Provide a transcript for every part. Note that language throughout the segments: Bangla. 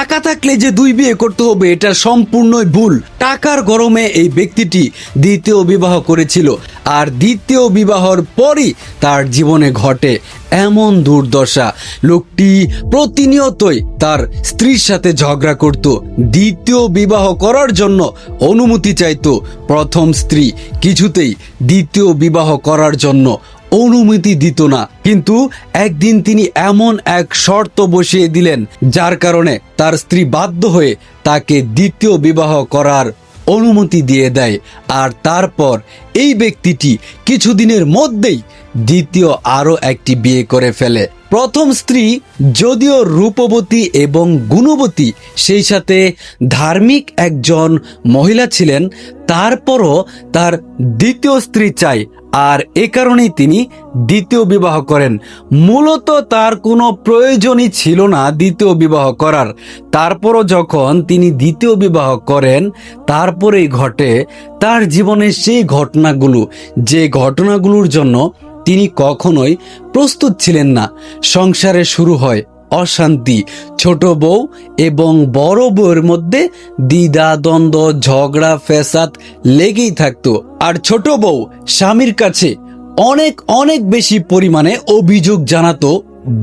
টাকা থাকলে যে দুই বিয়ে করতে হবে এটা সম্পূর্ণই ভুল। টাকার গরমে এই ব্যক্তিটি দ্বিতীয় বিবাহ করেছিল, আর দ্বিতীয় বিবাহর পরই তার জীবনে ঘটে এমন দুর্দশা। লোকটি প্রতিনিয়তই তার স্ত্রীর সাথে ঝগড়া করত, দ্বিতীয় বিবাহ করার জন্য অনুমতি চাইতো। প্রথম স্ত্রী কিছুতেই দ্বিতীয় বিবাহ করার জন্য অনুমতি দিত না, কিন্তু একদিন তিনি এমন এক শর্ত বসিয়ে দিলেন যার কারণে তার স্ত্রী বাধ্য হয়ে তাকে দ্বিতীয় বিবাহ করার অনুমতি দিয়ে দেয়। আর তারপর এই ব্যক্তিটি কিছুদিনের মধ্যেই দ্বিতীয় আরও একটি বিয়ে করে ফেলে। প্রথম স্ত্রী যদিও রূপবতী এবং গুণবতী, সেই সাথে ধার্মিক একজন মহিলা ছিলেন, তারপরও তার দ্বিতীয় স্ত্রী চাই, আর এ কারণেই তিনি দ্বিতীয় বিবাহ করেন। মূলত তার কোনো প্রয়োজনই ছিল না দ্বিতীয় বিবাহ করার। তারপরও যখন তিনি দ্বিতীয় বিবাহ করেন, তারপরেই ঘটে তার জীবনের সেই ঘটনাগুলো যে ঘটনাগুলোর জন্য তিনি কখনোই প্রস্তুত ছিলেন না। সংসারে শুরু হয় অশান্তি, ছোট বউ এবং বড় বউয়ের মধ্যে দ্বিধা দ্বন্দ্ব, ঝগড়া ফ্যাসাদ লেগেই থাকতো। আর ছোট বউ স্বামীর কাছে অনেক অনেক বেশি পরিমাণে অভিযোগ জানাতো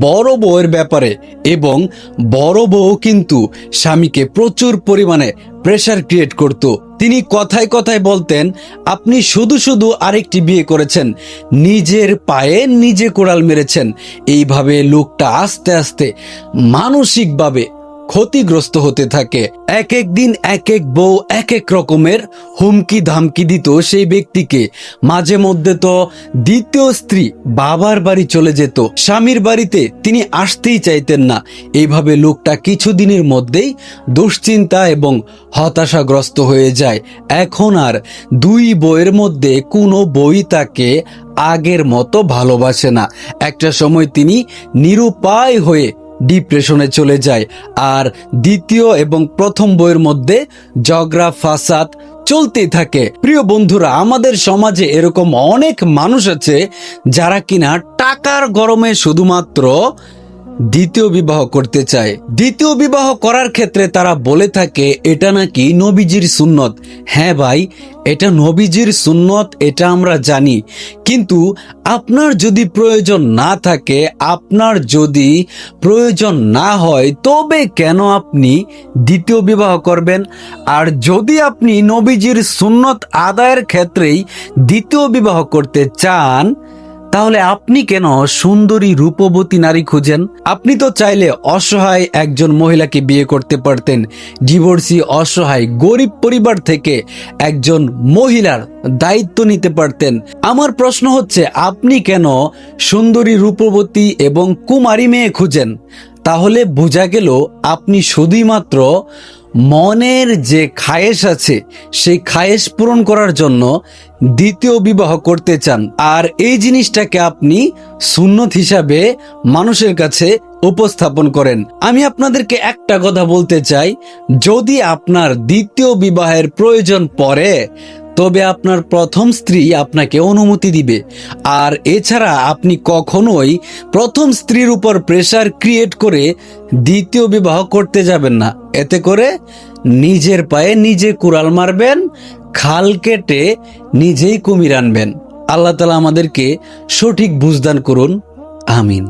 বড় বউয়ের ব্যাপারে, এবং বড় বউ কিন্তু স্বামীকে প্রচুর পরিমাণে প্রেসার ক্রিয়েট করত। তিনি কথায় কথায় বলতেন, আপনি শুধু শুধু আরেকটি বিয়ে করেছেন, নিজের পায়ে নিজে কোড়াল মেরেছেন। এইভাবে লোকটা আস্তে আস্তে মানসিকভাবে ক্ষতিগ্রস্ত হতে থাকে। এক এক দিন এক এক বউ এক এক রকমের হুমকি ধামকি দিত সেই ব্যক্তিকে। মাঝে মধ্যে তো দ্বিতীয় স্ত্রী বাবার বাড়ি চলে যেত, স্বামীর বাড়িতে তিনি আসতেই চাইতেন না। এইভাবে লোকটা কিছুদিনের মধ্যেই দুশ্চিন্তা এবং হতাশাগ্রস্ত হয়ে যায়। এখন আর দুই বউয়ের মধ্যে কোনো বই তাকে আগের মতো ভালোবাসে না। একটা সময় তিনি নিরুপায় হয়ে ডিপ্রেশনে চলে যায়, আর দ্বিতীয় এবং প্রথম বইয়ের মধ্যে ঝগড়া ফাসাদ চলতেই থাকে। প্রিয় বন্ধুরা, আমাদের সমাজে এরকম অনেক মানুষ আছে যারা কিনা টাকার গরমে শুধুমাত্র দ্বিতীয় বিবাহ করতে চায়। দ্বিতীয় বিবাহ করার ক্ষেত্রে তারা বলে থাকে এটা নাকি নবীজির সুন্নত। হ্যাঁ ভাই, এটা নবীজির সুন্নত, এটা আমরা জানি, কিন্তু আপনার যদি প্রয়োজন না থাকে, আপনার যদি প্রয়োজন না হয়, তবে কেন আপনি দ্বিতীয় বিবাহ করবেন? আর যদি আপনি নবীজির সুন্নত আদায়ের ক্ষেত্রেই দ্বিতীয় বিবাহ করতে চান, তাহলে আপনি কেন সুন্দরী রূপবতী নারী খুঁজেন? আপনি তো চাইলে অসহায় একজন মহিলাকে বিয়ে করতে পারতেন, ডিভোর্সি অসহায় গরিব পরিবার থেকে একজন মহিলার দায়িত্ব নিতে পারতেন। আমার প্রশ্ন হচ্ছে, আপনি কেন সুন্দরী রূপবতী এবং কুমারী মেয়ে খুঁজেন? তাহলে বোঝা গেল আপনি শুধুমাত্র মনের যে খায়েশ আছে সেই খায়েশ পূরণ করার জন্য দ্বিতীয় বিবাহ করতে চান, আর এই জিনিসটাকে আপনি সুন্নত হিসাবে মানুষের কাছে উপস্থাপন করেন। আমি আপনাদেরকে একটা কথা বলতে চাই, যদি আপনার দ্বিতীয় বিবাহের প্রয়োজন পড়ে, তবে আপনার প্রথম স্ত্রী আপনাকে অনুমতি দিবে। আর এছাড়া আপনি কখনোই প্রথম স্ত্রীর উপর প্রেসার ক্রিয়েট করে দ্বিতীয় বিবাহ করতে যাবেন না। এতে করে নিজের পায়ে নিজে কুড়াল মারবেন, খাল কেটে নিজেই কুমির আনবেন। আল্লাহ তাআলা আমাদেরকে সঠিক বুঝদান করুন। আমিন।